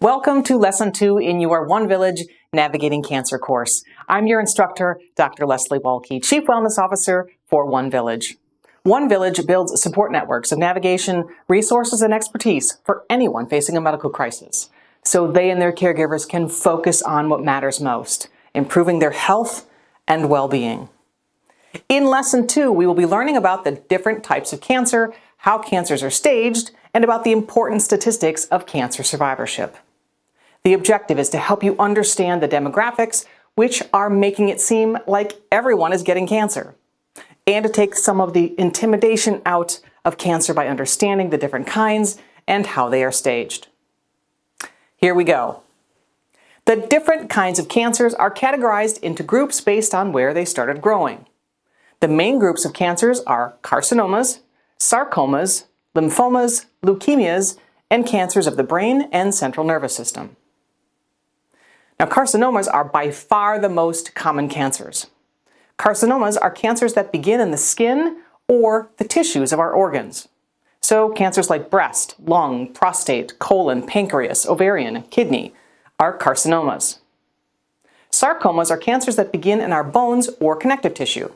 Welcome to Lesson 2 in your OneVillage Navigating Cancer course. I'm your instructor, Dr. Leslie Waltke, Chief Wellness Officer for OneVillage. OneVillage builds support networks of navigation, resources, and expertise for anyone facing a medical crisis, so they and their caregivers can focus on what matters most, improving their health and well-being. In Lesson 2, we will be learning about the different types of cancer, how cancers are staged, and about the important statistics of cancer survivorship. The objective is to help you understand the demographics which are making it seem like everyone is getting cancer, and to take some of the intimidation out of cancer by understanding the different kinds and how they are staged. Here we go. The different kinds of cancers are categorized into groups based on where they started growing. The main groups of cancers are carcinomas, sarcomas, lymphomas, leukemias, and cancers of the brain and central nervous system. Now, carcinomas are by far the most common cancers. Carcinomas are cancers that begin in the skin or the tissues of our organs. So cancers like breast, lung, prostate, colon, pancreas, ovarian, kidney are carcinomas. Sarcomas are cancers that begin in our bones or connective tissue.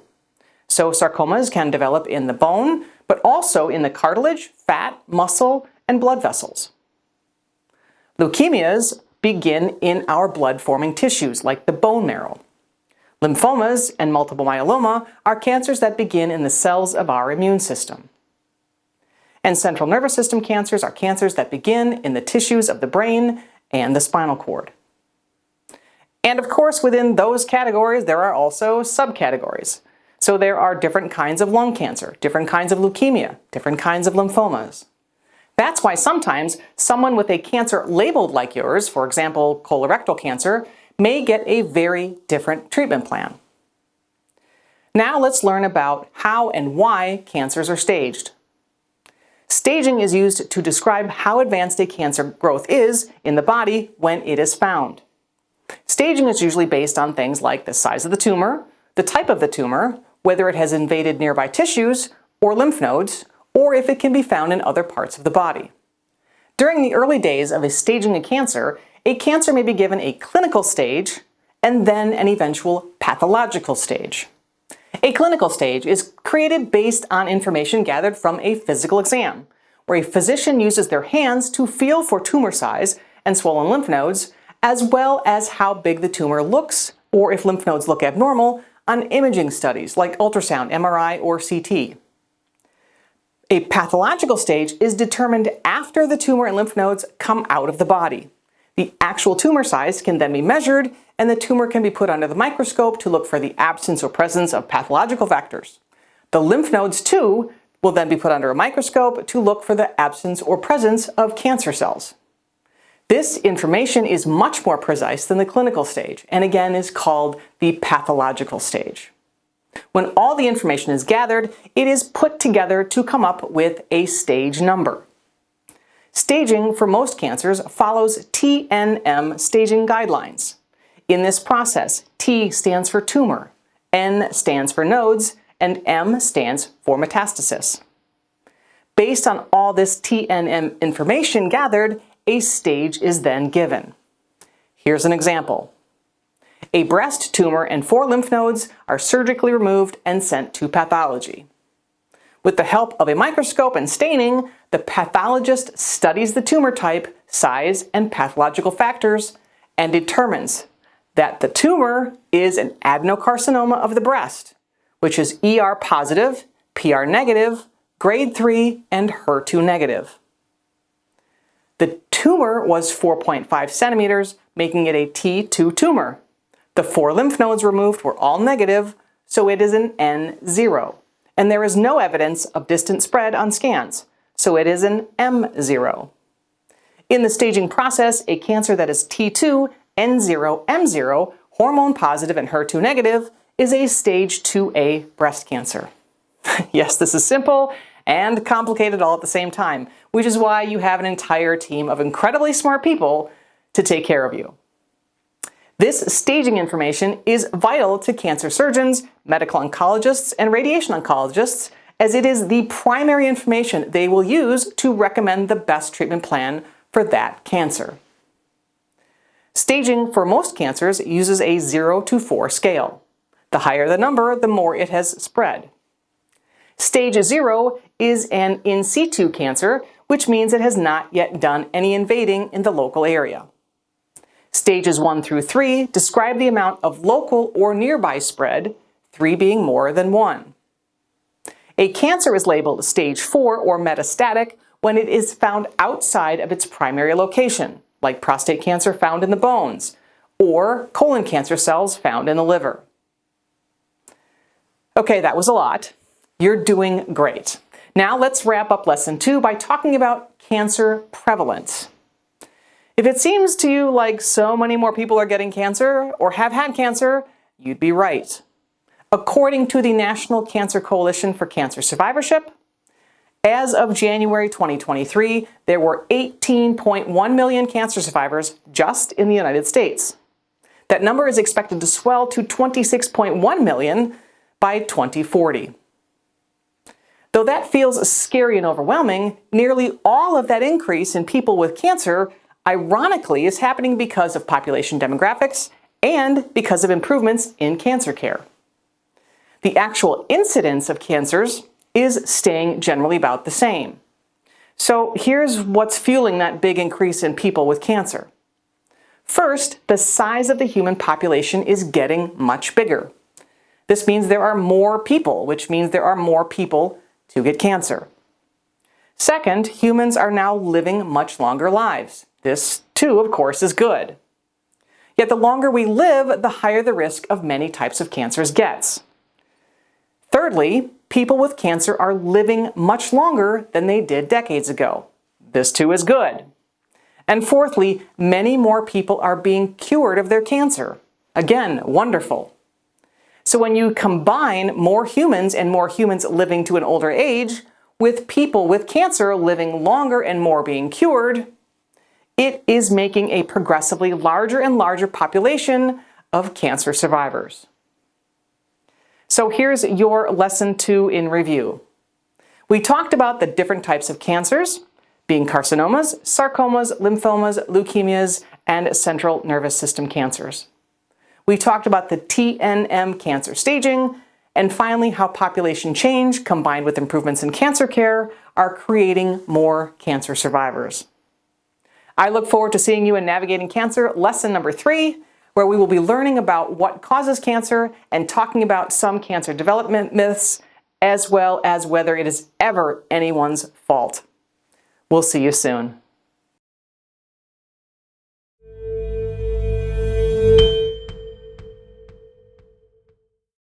So sarcomas can develop in the bone, but also in the cartilage, fat, muscle, and blood vessels. Leukemias begin in our blood-forming tissues, like the bone marrow. Lymphomas and multiple myeloma are cancers that begin in the cells of our immune system. And central nervous system cancers are cancers that begin in the tissues of the brain and the spinal cord. And of course, within those categories, there are also subcategories. So there are different kinds of lung cancer, different kinds of leukemia, different kinds of lymphomas. That's why sometimes someone with a cancer labeled like yours, for example, colorectal cancer, may get a very different treatment plan. Now let's learn about how and why cancers are staged. Staging is used to describe how advanced a cancer growth is in the body when it is found. Staging is usually based on things like the size of the tumor, the type of the tumor, whether it has invaded nearby tissues or lymph nodes, or if it can be found in other parts of the body. During the early days of staging a cancer may be given a clinical stage and then an eventual pathological stage. A clinical stage is created based on information gathered from a physical exam, where a physician uses their hands to feel for tumor size and swollen lymph nodes, as well as how big the tumor looks, or if lymph nodes look abnormal, on imaging studies like ultrasound, MRI, or CT. A pathological stage is determined after the tumor and lymph nodes come out of the body. The actual tumor size can then be measured, and the tumor can be put under the microscope to look for the absence or presence of pathological factors. The lymph nodes, too, will then be put under a microscope to look for the absence or presence of cancer cells. This information is much more precise than the clinical stage, and again is called the pathological stage. When all the information is gathered, it is put together to come up with a stage number. Staging for most cancers follows TNM staging guidelines. In this process, T stands for tumor, N stands for nodes, and M stands for metastasis. Based on all this TNM information gathered, a stage is then given. Here's an example. A breast tumor and 4 lymph nodes are surgically removed and sent to pathology. With the help of a microscope and staining, the pathologist studies the tumor type, size, and pathological factors and determines that the tumor is an adenocarcinoma of the breast, which is ER positive, PR negative, grade 3, and HER2 negative. The tumor was 4.5 centimeters, making it a T2 tumor. The 4 lymph nodes removed were all negative, so it is an N0. And there is no evidence of distant spread on scans, so it is an M0. In the staging process, a cancer that is T2, N0, M0, hormone positive, and HER2 negative is a stage 2A breast cancer. Yes, this is simple and complicated all at the same time, which is why you have an entire team of incredibly smart people to take care of you. This staging information is vital to cancer surgeons, medical oncologists, and radiation oncologists, as it is the primary information they will use to recommend the best treatment plan for that cancer. Staging for most cancers uses a 0 to 4 scale. The higher the number, the more it has spread. Stage 0 is an in situ cancer, which means it has not yet done any invading in the local area. Stages 1 through 3 describe the amount of local or nearby spread, 3 being more than 1. A cancer is labeled stage 4 or metastatic when it is found outside of its primary location, like prostate cancer found in the bones, or colon cancer cells found in the liver. Okay, that was a lot. You're doing great. Now let's wrap up lesson 2 by talking about cancer prevalence. If it seems to you like so many more people are getting cancer or have had cancer, you'd be right. According to the National Cancer Coalition for Cancer Survivorship, as of January 2023, there were 18.1 million cancer survivors just in the United States. That number is expected to swell to 26.1 million by 2040. Though that feels scary and overwhelming, nearly all of that increase in people with cancer, ironically, is happening because of population demographics and because of improvements in cancer care. The actual incidence of cancers is staying generally about the same. So here's what's fueling that big increase in people with cancer. First, the size of the human population is getting much bigger. This means there are more people, which means there are more people to get cancer. Second, humans are now living much longer lives. This, too, of course, is good. Yet the longer we live, the higher the risk of many types of cancers gets. Thirdly, people with cancer are living much longer than they did decades ago. This, too, is good. And fourthly, many more people are being cured of their cancer. Again, wonderful. So when you combine more humans and more humans living to an older age with people with cancer living longer and more being cured, it is making a progressively larger and larger population of cancer survivors. So here's your lesson 2 in review. We talked about the different types of cancers, being carcinomas, sarcomas, lymphomas, leukemias, and central nervous system cancers. We talked about the TNM cancer staging, and finally how population change combined with improvements in cancer care are creating more cancer survivors. I look forward to seeing you in Navigating Cancer lesson number 3, where we will be learning about what causes cancer and talking about some cancer development myths, as well as whether it is ever anyone's fault. We'll see you soon.